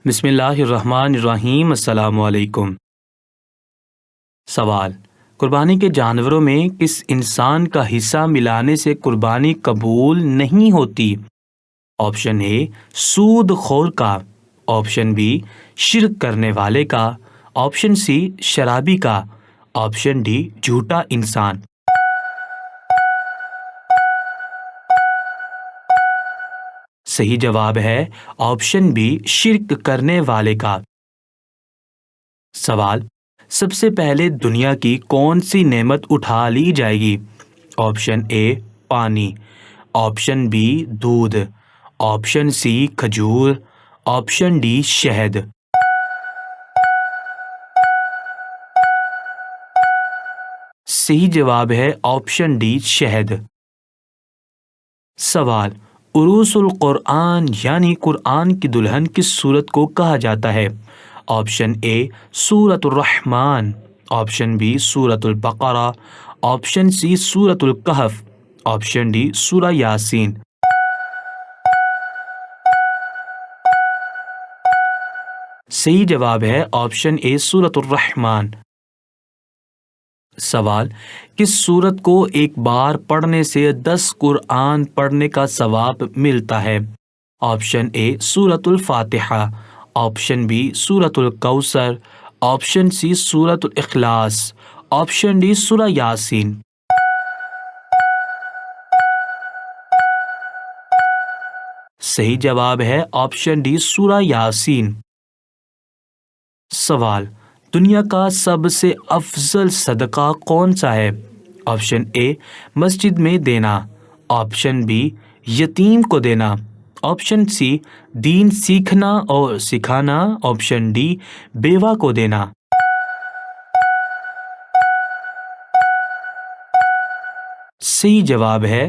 بسم اللہ الرحمن الرحیم۔ السلام علیکم۔ سوال: قربانی کے جانوروں میں کس انسان کا حصہ ملانے سے قربانی قبول نہیں ہوتی؟ آپشن اے سود خور کا، آپشن بی شرک کرنے والے کا، آپشن سی شرابی کا، آپشن ڈی جھوٹا انسان۔ صحیح جواب ہے آپشن بی شرک کرنے والے کا۔ سوال: سب سے پہلے دنیا کی کون سی نعمت اٹھا لی جائے گی؟ آپشن اے پانی، آپشن بی دودھ، آپشن سی کھجور، آپشن ڈی شہد۔ صحیح جواب ہے آپشن ڈی شہد۔ سوال: عروس القرآن یعنی قرآن کی دلہن کس سورت کو کہا جاتا ہے؟ آپشن اے سورۃ الرحمن، آپشن بی سورۃ البقرہ، آپشن سی سورۃ الکہف، آپشن ڈی سورہ یاسین۔ صحیح جواب ہے آپشن اے سورۃ الرحمن۔ سوال: کس سورت کو ایک بار پڑھنے سے 10 قرآن پڑھنے کا ثواب ملتا ہے؟ آپشن اے سورۃ الفاتحہ، آپشن بی سورۃ الکوثر، آپشن سی سورۃ الاخلاص، آپشن ڈی سورہ یاسین۔ صحیح جواب ہے آپشن ڈی سورہ یاسین۔ سوال: دنیا کا سب سے افضل صدقہ کون سا ہے؟ آپشن اے مسجد میں دینا، آپشن بی یتیم کو دینا، آپشن سی دین سیکھنا اور سکھانا، آپشن ڈی بیوہ کو دینا۔ صحیح جواب ہے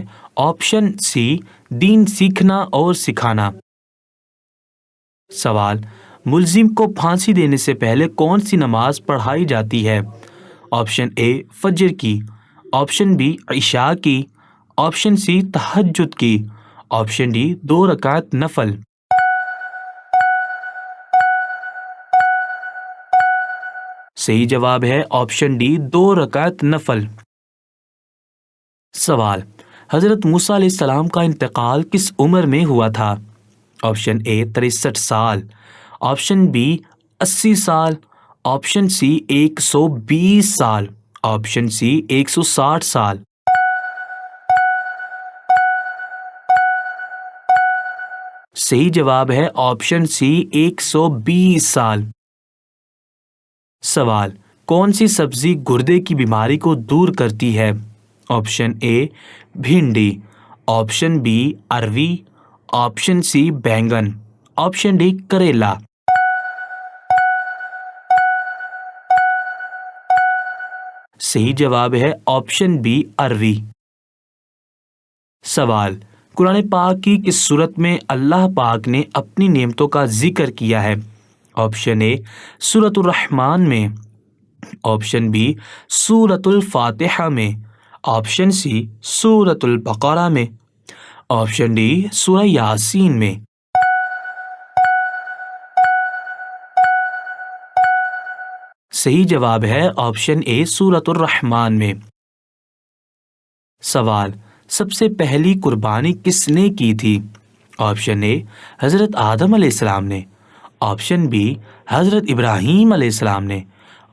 آپشن سی دین سیکھنا اور سکھانا۔ سوال: ملزم کو پھانسی دینے سے پہلے کون سی نماز پڑھائی جاتی ہے؟ آپشن اے فجر کی، آپشن بی عشاء کی، آپشن سی تہجد کی، آپشن ڈی 2 رکعت نفل۔ صحیح جواب ہے آپشن ڈی 2 رکعت نفل۔ سوال: حضرت موسیٰ علیہ السلام کا انتقال کس عمر میں ہوا تھا؟ آپشن اے 63 سال، آپشن بی 80 سال، آپشن سی 120 سال، آپشن سی 160 سال۔ صحیح جواب ہے آپشن سی 120 سال۔ سوال: کون سی سبزی گردے کی بیماری کو دور کرتی ہے؟ آپشن اے بھنڈی، option B Aruvi, option C بینگن، آپشن ڈی کریلا۔ صحیح جواب ہے آپشن بی اروی۔ سوال: قرآن پاک کی کس سورت میں اللہ پاک نے اپنی نعمتوں کا ذکر کیا ہے؟ آپشن اے سورۃ الرحمن میں، آپشن بی سورۃ الفاتحہ میں، آپشن سی سورۃ البقرہ میں، آپشن ڈی سورہ یاسین میں۔ صحیح جواب ہے آپشن اے سورۃ الرحمن میں۔ سوال: سب سے پہلی قربانی کس نے کی تھی؟ آپشن اے حضرت آدم علیہ السلام نے، آپشن بی حضرت ابراہیم علیہ السلام نے،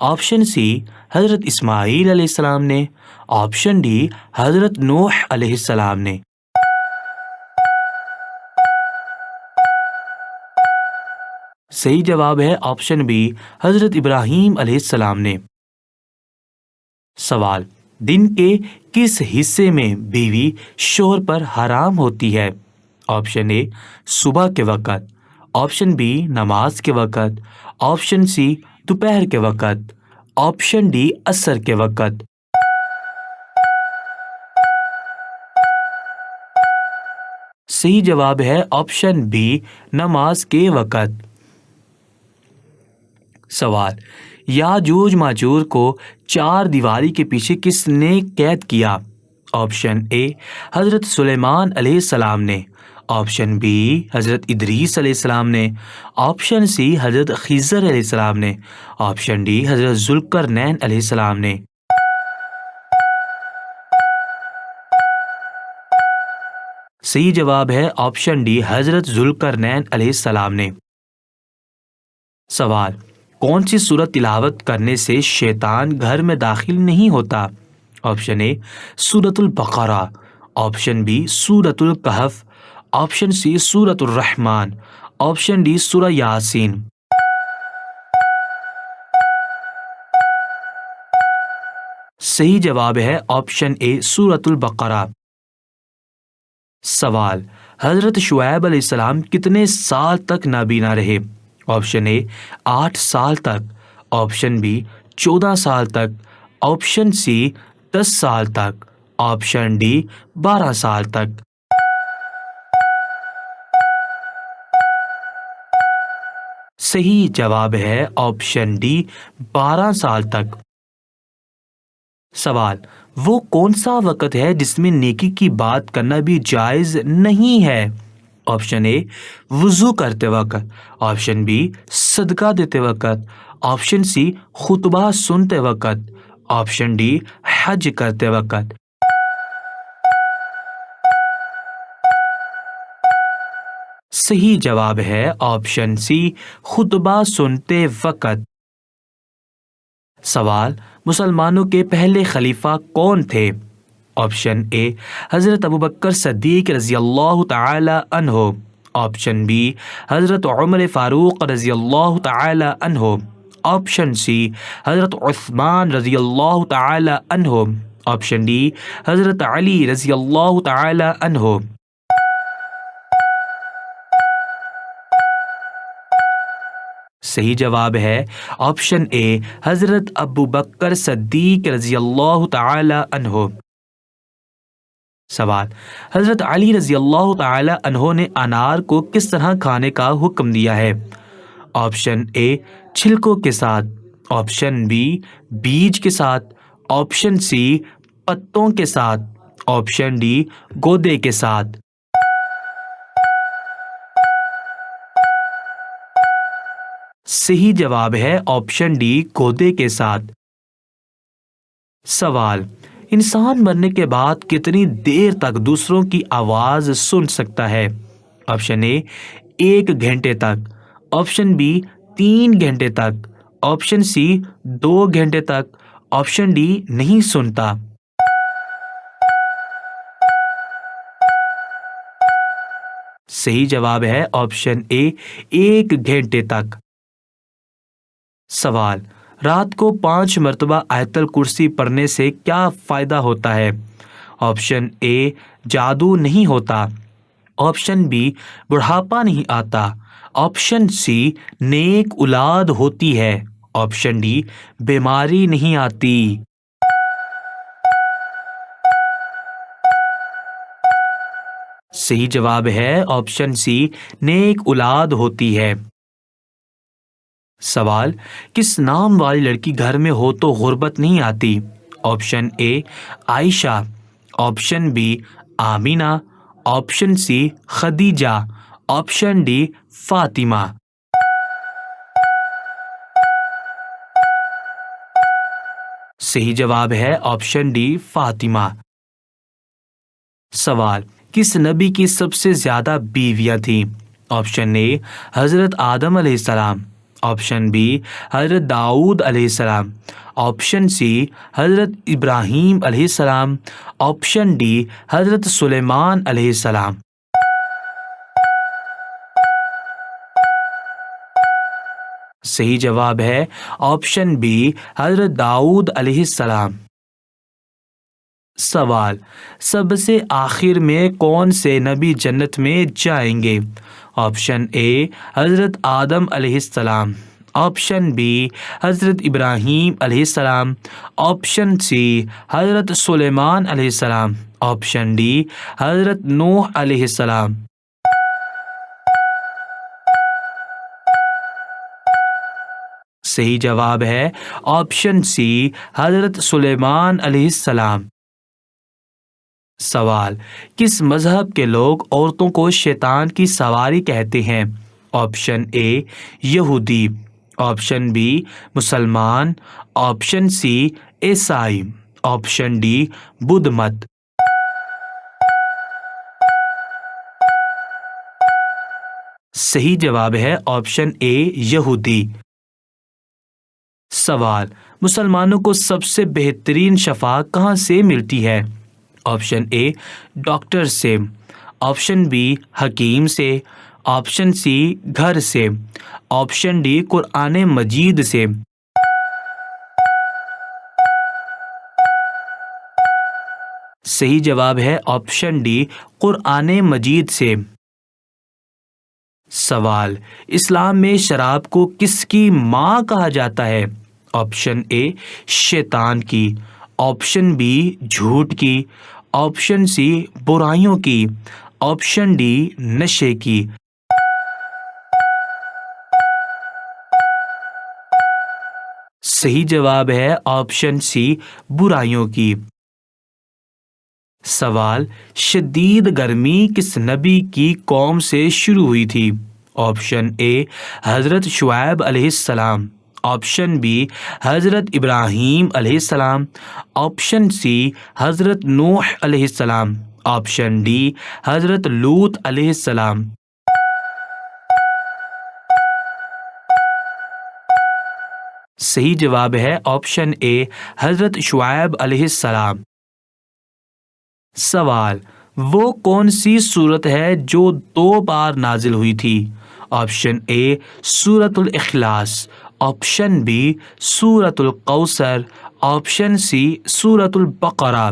آپشن سی حضرت اسماعیل علیہ السلام نے، آپشن ڈی حضرت نوح علیہ السلام نے۔ صحیح جواب ہے آپشن بی حضرت ابراہیم علیہ السلام نے۔ سوال: دن کے کس حصے میں بیوی شوہر پر حرام ہوتی ہے؟ آپشن اے صبح کے وقت، آپشن بی نماز کے وقت، آپشن سی دوپہر کے وقت، آپشن ڈی عصر کے وقت۔ صحیح جواب ہے آپشن بی نماز کے وقت۔ سوال: یاجوج ماجوج کو 4 دیواری کے پیچھے کس نے قید کیا؟ آپشن اے حضرت سلیمان علیہ السلام نے، آپشن بی حضرت ادریس علیہ السلام نے، آپشن سی حضرت خضر علیہ السلام نے، آپشن ڈی حضرت ذوالقرنین علیہ السلام نے۔ صحیح جواب ہے آپشن ڈی حضرت ذوالقرنین علیہ السلام نے۔ سوال، کون سی سورت تلاوت کرنے سے شیطان گھر میں داخل نہیں ہوتا؟ آپشن اے سورۃ البقرہ، آپشن بی سورۃ الکہف، آپشن سی سورۃ الرحمن، آپشن ڈی سورہ یاسین۔ صحیح جواب ہے آپشن اے سورۃ البقرہ۔ سوال، حضرت شعیب علیہ السلام کتنے سال تک نابینا رہے؟ آپشن اے 8 سال تک، آپشن بی 14 سال تک، آپشن سی 10 سال تک، آپشن ڈی 12 سال تک۔ صحیح جواب ہے آپشن ڈی 12 سال تک۔ سوال، وہ کون سا وقت ہے جس میں نیکی کی بات کرنا بھی جائز نہیں ہے؟ آپشن اے وضو کرتے وقت، آپشن بی صدقہ دیتے وقت، آپشن سی خطبہ سنتے وقت، آپشن ڈی حج کرتے وقت۔ صحیح جواب ہے آپشن سی خطبہ سنتے وقت۔ سوال، مسلمانوں کے پہلے خلیفہ کون تھے؟ آپشن اے حضرت ابوبکر صدیق رضی اللہ تعالی عنہ، آپشن بی حضرت عمر فاروق رضی اللہ تعالی عنہ، آپشن سی حضرت عثمان رضی اللہ تعالی عنہ، آپشن ڈی حضرت علی رضی اللہ تعالی عنہ۔ صحیح جواب ہے آپشن اے حضرت ابوبکر صدیق رضی اللہ تعالی عنہ۔ سوال، حضرت علی رضی اللہ تعالی عنہ نے انار کو کس طرح کھانے کا حکم دیا ہے؟ آپشن اے چھلکوں کے ساتھ، آپشن بی بیج کے ساتھ، آپشن سی پتوں کے ساتھ، آپشن ڈی گودے کے ساتھ۔ صحیح جواب ہے آپشن ڈی گودے کے ساتھ۔ سوال، انسان مرنے کے بعد کتنی دیر تک دوسروں کی آواز سن سکتا ہے؟ آپشن اے 1 گھنٹے تک، آپشن بی 3 گھنٹے تک، آپشن سی 2 گھنٹے تک، آپشن ڈی نہیں سنتا۔ صحیح جواب ہے آپشن اے 1 گھنٹے تک۔ سوال، رات کو 5 مرتبہ آیت الکرسی پڑھنے سے کیا فائدہ ہوتا ہے؟ آپشن اے جادو نہیں ہوتا، آپشن بی بڑھاپا نہیں آتا، آپشن سی نیک اولاد ہوتی ہے، آپشن ڈی بیماری نہیں آتی۔ صحیح جواب ہے آپشن سی نیک اولاد ہوتی ہے۔ سوال، کس نام والی لڑکی گھر میں ہو تو غربت نہیں آتی؟ Option A Ayesha, option B Amina, option C Khadija, option D Fatima. صحیح جواب ہے آپشن ڈی فاطمہ۔ سوال، کس نبی کی سب سے زیادہ بیویاں تھیں؟ آپشن اے حضرت آدم علیہ السلام، آپشن بی حضرت داؤد علیہ السلام، آپشن سی حضرت ابراہیم علیہ السلام، آپشن ڈی حضرت سلیمان علیہ السلام۔ صحیح جواب ہے آپشن بی حضرت داؤد علیہ السلام۔ سوال، سب سے آخر میں کون سے نبی جنت میں جائیں گے؟ آپشن اے حضرت آدم علیہ السلام، آپشن بی حضرت ابراہیم علیہ السلام، آپشن سی حضرت سلیمان علیہ السلام، آپشن ڈی حضرت نوح علیہ السلام۔ صحیح جواب ہے آپشن سی حضرت سلیمان علیہ السلام۔ سوال: کس مذہب کے لوگ عورتوں کو شیطان کی سواری کہتے ہیں؟ آپشن اے یہودی، آپشن بی مسلمان، آپشن سی عیسائی، آپشن ڈی بدھ مت۔ صحیح جواب ہے آپشن اے یہودی۔ سوال: مسلمانوں کو سب سے بہترین شفا کہاں سے ملتی ہے؟ آپشن اے ڈاکٹر سے، آپشن بی حکیم سے، آپشن سی گھر سے، آپشن ڈی قرآن مجید سے۔ صحیح جواب ہے آپشن ڈی قرآن مجید سے۔ سوال: اسلام میں شراب کو کس کی ماں کہا جاتا ہے؟ آپشن اے شیطان کی، آپشن بی جھوٹ کی، آپشن سی برائیوں کی، آپشن ڈی نشے کی۔ صحیح جواب ہے آپشن سی برائیوں کی۔ سوال: شدید گرمی کس نبی کی قوم سے شروع ہوئی تھی؟ آپشن اے حضرت شعیب علیہ السلام، آپشن بی حضرت ابراہیم علیہ السلام، آپشن سی حضرت نوح علیہ السلام، آپشن ڈی حضرت لوط علیہ السلام۔ صحیح جواب ہے آپشن اے حضرت شعیب علیہ السلام۔ سوال: وہ کون سی سورت ہے جو 2 بار نازل ہوئی تھی؟ آپشن اے سورۃ الاخلاص، آپشن بی سورۃ الکوثر، آپشن سی سورۃ البقرہ،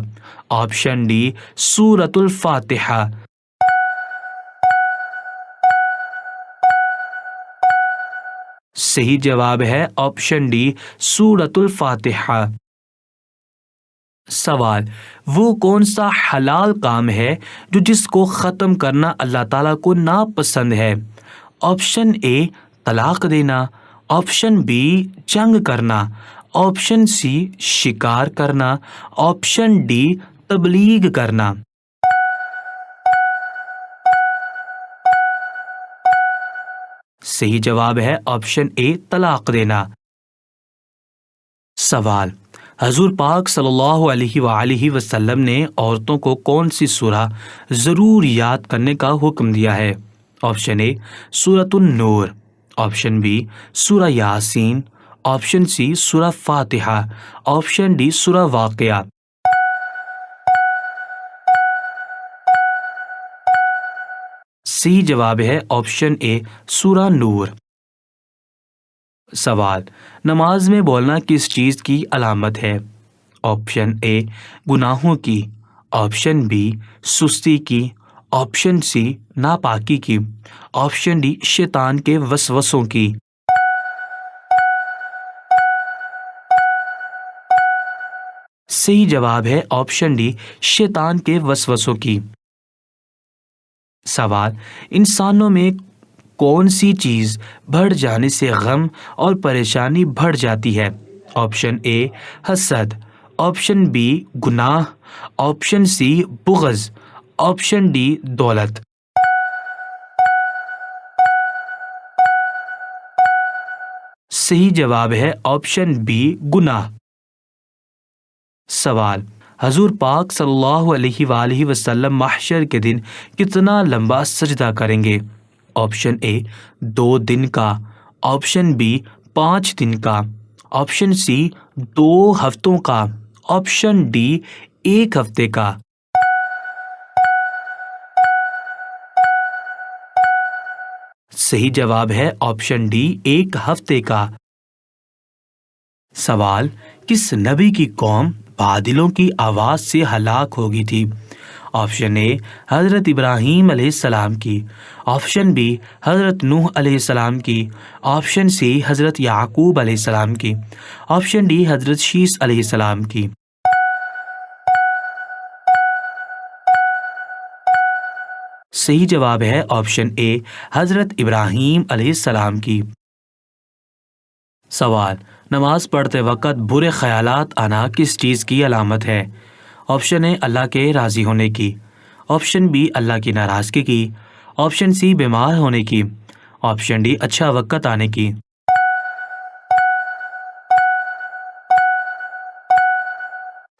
آپشن ڈی سورۃ الفاتحہ۔ صحیح جواب ہے آپشن ڈی سورۃ الفاتحہ۔ سوال: وہ کون سا حلال کام ہے جو جس کو ختم کرنا اللہ تعالیٰ کو ناپسند ہے؟ آپشن اے طلاق دینا، آپشن بی جنگ کرنا، آپشن سی شکار کرنا، آپشن ڈی تبلیغ کرنا۔ صحیح جواب ہے آپشن اے طلاق دینا۔ سوال: حضور پاک صلی اللہ علیہ وآلہ وسلم نے عورتوں کو کون سی سورہ ضرور یاد کرنے کا حکم دیا ہے؟ آپشن اے سورۃ النور، آپشن بی سورہ یاسین، آپشن سی سورہ فاتحہ، آپشن ڈی سورہ واقعہ۔ صحیح جواب ہے آپشن اے سورہ نور۔ سوال: نماز میں بولنا کس چیز کی علامت ہے؟ آپشن اے گناہوں کی، آپشن بی سستی کی، آپشن سی ناپاکی کی، آپشن ڈی شیطان کے وسوسوں کی۔ صحیح جواب ہے آپشن ڈی شیطان کے وسوسوں کی۔ سوال: انسانوں میں کون سی چیز بڑھ جانے سے غم اور پریشانی بڑھ جاتی ہے؟ آپشن اے حسد، آپشن بی گناہ، آپشن سی بغض، آپشن ڈی دولت۔ صحیح جواب ہے آپشن بی گناہ۔ سوال: حضور پاک صلی اللہ علیہ وآلہ وسلم محشر کے دن کتنا لمبا سجدہ کریں گے؟ آپشن اے 2 دن کا، آپشن بی 5 دن کا، آپشن سی 2 ہفتوں کا، آپشن ڈی 1 ہفتے کا۔ صحیح جواب ہے آپشن ڈی 1 ہفتے کا۔ سوال: کس نبی کی قوم بادلوں کی آواز سے ہلاک ہو گئی تھی؟ آپشن اے حضرت ابراہیم علیہ السلام کی، آپشن بی حضرت نوح علیہ السلام کی، آپشن سی حضرت یعقوب علیہ السلام کی، آپشن ڈی حضرت شیس علیہ السلام کی۔ صحیح جواب ہے آپشن اے حضرت ابراہیم علیہ السلام کی۔ سوال: نماز پڑھتے وقت برے خیالات آنا کس چیز کی علامت ہے؟ آپشن اے اللہ کے راضی ہونے کی، آپشن بی اللہ کی ناراضگی کی، آپشن سی بیمار ہونے کی، آپشن ڈی اچھا وقت آنے کی۔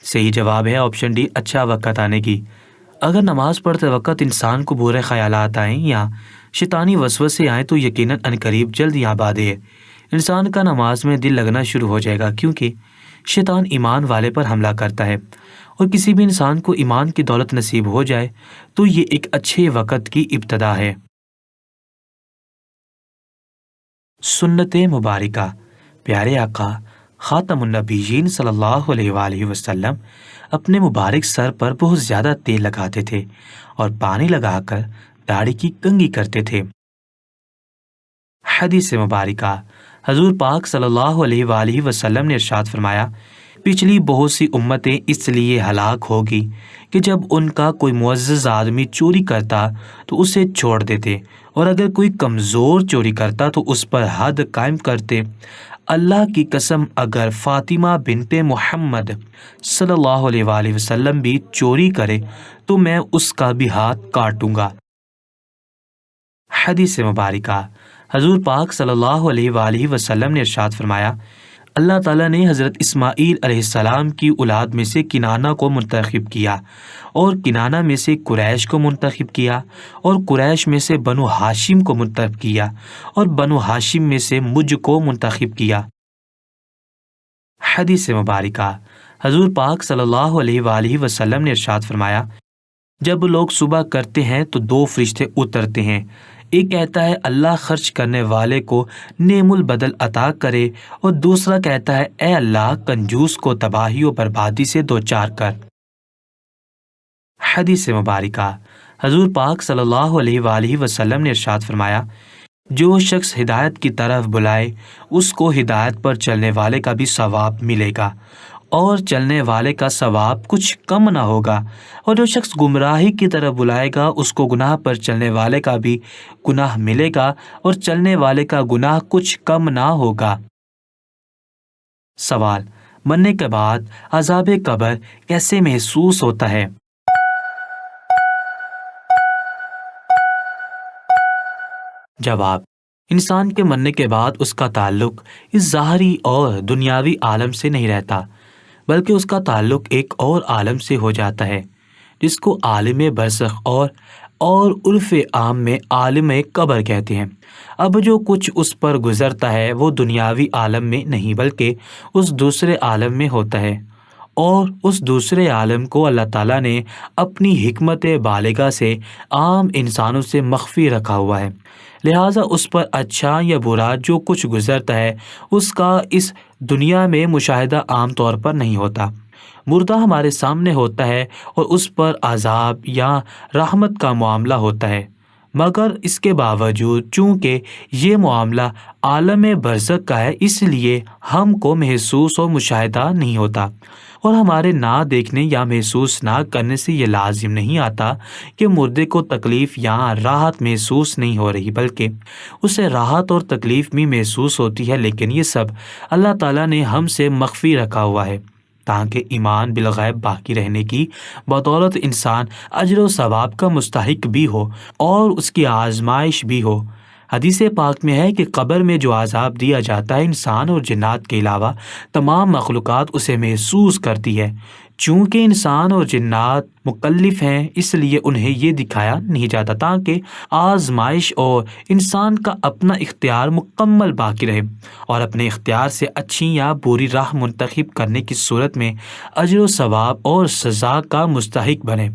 صحیح جواب ہے آپشن ڈی اچھا وقت آنے کی۔ اگر نماز پڑھتے وقت انسان کو برے خیالات آئیں یا شیطانی وسوسے آئیں تو یقیناً عنقریب جلد یہاں بادے انسان کا نماز میں دل لگنا شروع ہو جائے گا، کیونکہ شیطان ایمان والے پر حملہ کرتا ہے، اور کسی بھی انسان کو ایمان کی دولت نصیب ہو جائے تو یہ ایک اچھے وقت کی ابتدا ہے۔ سنت مبارکہ۔ پیارے آقا خاتم النبیین صلی اللہ علیہ وآلہ وسلم اپنے مبارک سر پر بہت زیادہ تیل لگاتے تھے اور پانی لگا کر داڑھی کی کنگھی کرتے تھے۔ حدیث مبارکہ۔ حضور پاک صلی اللہ علیہ وآلہ وسلم نے ارشاد فرمایا، پچھلی بہت سی امتیں اس لیے ہلاک ہوگی کہ جب ان کا کوئی معزز آدمی چوری کرتا تو اسے چھوڑ دیتے، اور اگر کوئی کمزور چوری کرتا تو اس پر حد قائم کرتے۔ اللہ کی قسم اگر فاطمہ بنت محمد صلی اللہ علیہ وآلہ وسلم بھی چوری کرے تو میں اس کا بھی ہاتھ کاٹوں گا۔ حدیث مبارکہ۔ حضور پاک صلی اللہ علیہ وآلہ وسلم نے ارشاد فرمایا، اللہ تعالیٰ نے حضرت اسماعیل علیہ السلام کی اولاد میں سے کنانہ کو منتخب کیا، اور کنانہ میں سے قریش کو منتخب کیا، اور قریش میں سے بنو ہاشم کو منتخب کیا، اور بنو ہاشم میں سے مجھ کو منتخب کیا۔ حدیث مبارکہ۔ حضور پاک صلی اللہ علیہ وآلہ وسلم نے ارشاد فرمایا، جب لوگ صبح کرتے ہیں تو دو فرشتے اترتے ہیں، ایک کہتا ہے اللہ خرچ کرنے والے کو نعم البدل عطا کرے، اور دوسرا کہتا ہے اے اللہ کنجوس کو تباہی و بربادی سے دوچار کر۔ حدیث مبارکہ۔ حضور پاک صلی اللہ علیہ وآلہ وسلم نے ارشاد فرمایا، جو شخص ہدایت کی طرف بلائے اس کو ہدایت پر چلنے والے کا بھی ثواب ملے گا، اور چلنے والے کا ثواب کچھ کم نہ ہوگا، اور جو شخص گمراہی کی طرف بلائے گا اس کو گناہ پر چلنے والے کا بھی گناہ ملے گا، اور چلنے والے کا گناہ کچھ کم نہ ہوگا۔ سوال، مرنے کے بعد عذاب قبر کیسے محسوس ہوتا ہے؟ جواب، انسان کے مرنے کے بعد اس کا تعلق اس ظاہری اور دنیاوی عالم سے نہیں رہتا، بلکہ اس کا تعلق ایک اور عالم سے ہو جاتا ہے جس کو عالم برزخ اور عرف عام میں عالم قبر کہتے ہیں۔ اب جو کچھ اس پر گزرتا ہے وہ دنیاوی عالم میں نہیں بلکہ اس دوسرے عالم میں ہوتا ہے، اور اس دوسرے عالم کو اللہ تعالیٰ نے اپنی حکمت بالغہ سے عام انسانوں سے مخفی رکھا ہوا ہے، لہٰذا اس پر اچھا یا برا جو کچھ گزرتا ہے اس کا اس دنیا میں مشاہدہ عام طور پر نہیں ہوتا۔ مردہ ہمارے سامنے ہوتا ہے اور اس پر عذاب یا رحمت کا معاملہ ہوتا ہے، مگر اس کے باوجود چونکہ یہ معاملہ عالم برزخ کا ہے اس لیے ہم کو محسوس اور مشاہدہ نہیں ہوتا، اور ہمارے نہ دیکھنے یا محسوس نہ کرنے سے یہ لازم نہیں آتا کہ مردے کو تکلیف یا راحت محسوس نہیں ہو رہی، بلکہ اسے راحت اور تکلیف بھی محسوس ہوتی ہے، لیکن یہ سب اللہ تعالیٰ نے ہم سے مخفی رکھا ہوا ہے تاکہ ایمان بالغیب باقی رہنے کی بدولت انسان اجر و ثواب کا مستحق بھی ہو اور اس کی آزمائش بھی ہو۔ حدیث پاک میں ہے کہ قبر میں جو عذاب دیا جاتا ہے انسان اور جنات کے علاوہ تمام مخلوقات اسے محسوس کرتی ہے، چونکہ انسان اور جنات مکلف ہیں اس لیے انہیں یہ دکھایا نہیں جاتا تاکہ آزمائش اور انسان کا اپنا اختیار مکمل باقی رہے، اور اپنے اختیار سے اچھی یا بری راہ منتخب کرنے کی صورت میں اجر و ثواب اور سزا کا مستحق بنے۔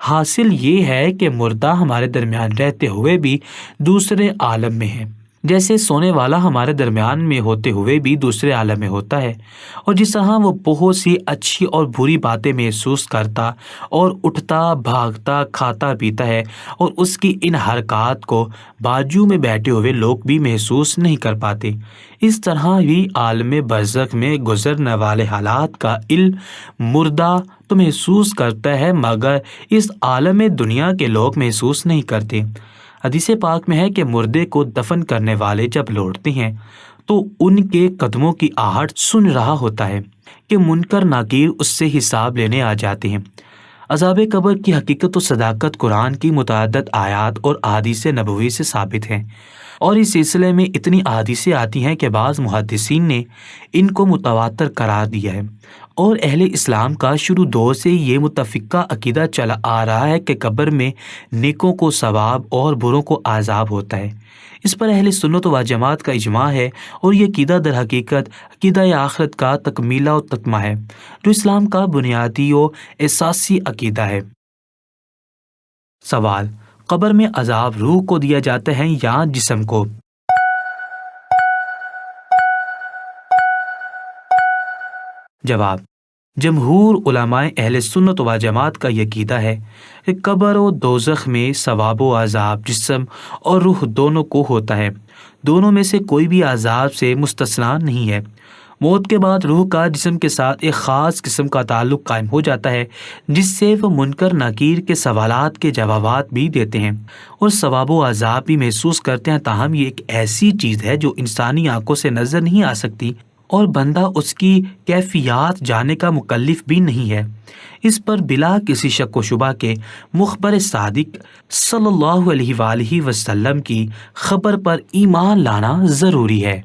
حاصل یہ ہے کہ مردہ ہمارے درمیان رہتے ہوئے بھی دوسرے عالم میں ہے، جیسے سونے والا ہمارے درمیان میں ہوتے ہوئے بھی دوسرے عالم میں ہوتا ہے، اور جس طرح وہ بہت سی اچھی اور بری باتیں محسوس کرتا اور اٹھتا بھاگتا کھاتا پیتا ہے، اور اس کی ان حرکات کو بازو میں بیٹھے ہوئے لوگ بھی محسوس نہیں کر پاتے، اس طرح بھی عالم برزخ میں گزرنے والے حالات کا علم مردہ تو محسوس کرتا ہے مگر اس عالم دنیا کے لوگ محسوس نہیں کرتے۔ حدیث پاک میں ہے کہ مردے کو دفن کرنے والے جب لوٹتے ہیں تو ان کے قدموں کی آہٹ سن رہا ہوتا ہے کہ منکر ناکیر اس سے حساب لینے آ جاتے ہیں۔ عذاب قبر کی حقیقت و صداقت قرآن کی متعدد آیات اور احادیث نبوی سے ثابت ہیں، اور اس سلسلے میں اتنی احادیثیں آتی ہیں کہ بعض محدثین نے ان کو متواتر قرار دیا ہے، اور اہل اسلام کا شروع دور سے یہ متفقہ عقیدہ چلا آ رہا ہے کہ قبر میں نیکوں کو ثواب اور بروں کو عذاب ہوتا ہے۔ اس پر اہل سنت و جماعت کا اجماع ہے، اور یہ عقیدہ در حقیقت عقیدہ آخرت کا تکمیلہ و تتمہ ہے، جو اسلام کا بنیادی و اساسی عقیدہ ہے۔ سوال: قبر میں عذاب روح کو دیا جاتا ہے یا جسم کو؟ جواب: جمہور علماء اہل سنت و جماعت کا یہ عقیدہ ہے کہ قبر و دوزخ میں ثواب و عذاب جسم اور روح دونوں کو ہوتا ہے، دونوں میں سے کوئی بھی عذاب سے مستثنیٰ نہیں ہے۔ موت کے بعد روح کا جسم کے ساتھ ایک خاص قسم کا تعلق قائم ہو جاتا ہے، جس سے وہ منکر نکیر کے سوالات کے جوابات بھی دیتے ہیں اور ثواب و عذاب بھی محسوس کرتے ہیں۔ تاہم یہ ایک ایسی چیز ہے جو انسانی آنکھوں سے نظر نہیں آ سکتی، اور بندہ اس کی کیفیات جاننے کا مکلف بھی نہیں ہے۔ اس پر بلا کسی شک و شبہ کے مخبر صادق صلی اللہ علیہ وآلہ وسلم کی خبر پر ایمان لانا ضروری ہے۔